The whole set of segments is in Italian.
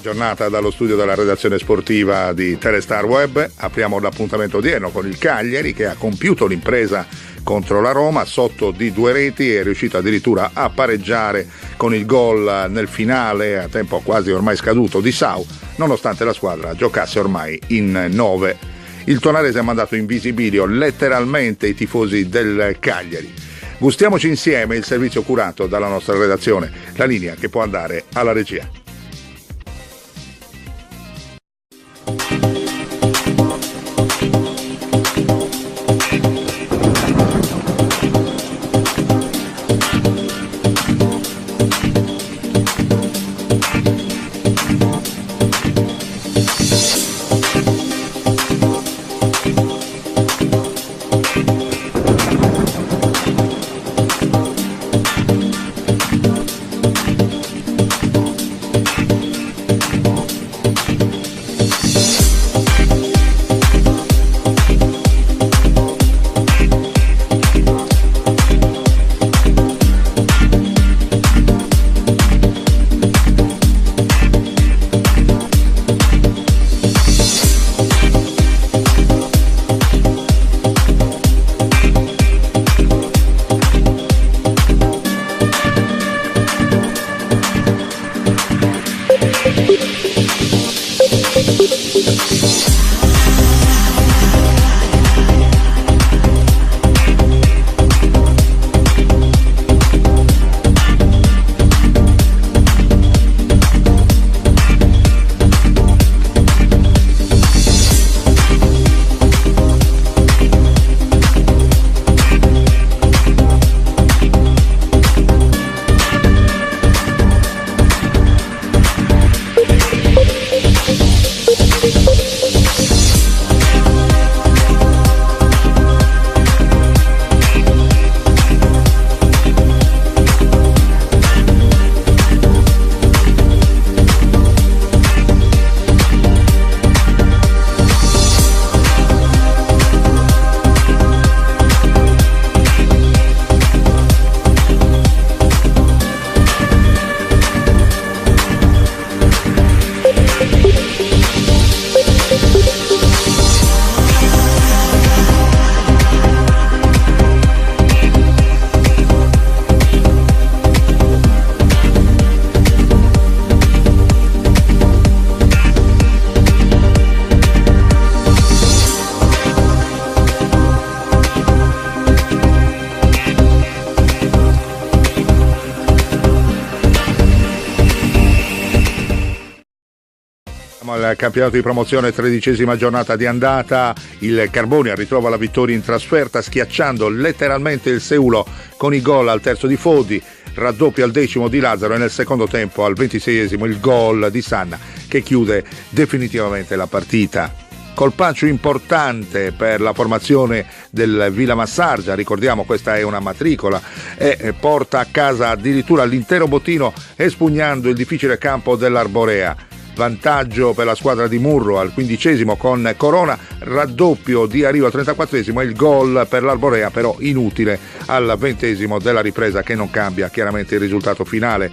Giornata dallo studio della redazione sportiva di Telestar Web. Apriamo l'appuntamento odierno con il Cagliari, che ha compiuto l'impresa contro la Roma sotto di 2 reti e è riuscito addirittura a pareggiare con il gol nel finale a tempo quasi ormai scaduto di Sau, nonostante la squadra giocasse ormai in 9. Il tonarese ha mandato in visibilio letteralmente i tifosi del Cagliari. Gustiamoci insieme il servizio curato dalla nostra redazione, la linea che può andare alla regia. Al campionato di promozione, 13ª giornata di andata, il Carbonia ritrova la vittoria in trasferta schiacciando letteralmente il Seulo con i gol al terzo di Fodi, raddoppio al 10° di Lazzaro e nel secondo tempo al 26° il gol di Sanna che chiude definitivamente la partita. Colpaccio importante per la formazione del Villa Massargia, ricordiamo questa è una matricola, e porta a casa addirittura l'intero bottino espugnando il difficile campo dell'Arborea. Vantaggio per la squadra di Murro al 15° con Corona, raddoppio di Arrivo al 34° e il gol per l'Arborea però inutile al 20° della ripresa, che non cambia chiaramente il risultato finale.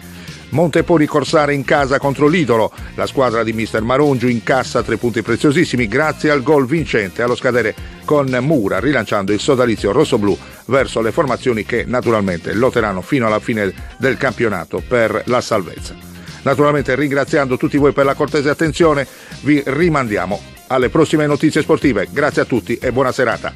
Montepori Corsare in casa contro l'Idolo, la squadra di mister Marungiu incassa 3 punti preziosissimi grazie al gol vincente allo scadere con Mura, rilanciando il sodalizio rossoblù verso le formazioni che naturalmente lotteranno fino alla fine del campionato per la salvezza. Naturalmente, ringraziando tutti voi per la cortese attenzione, vi rimandiamo alle prossime notizie sportive. Grazie a tutti e buona serata.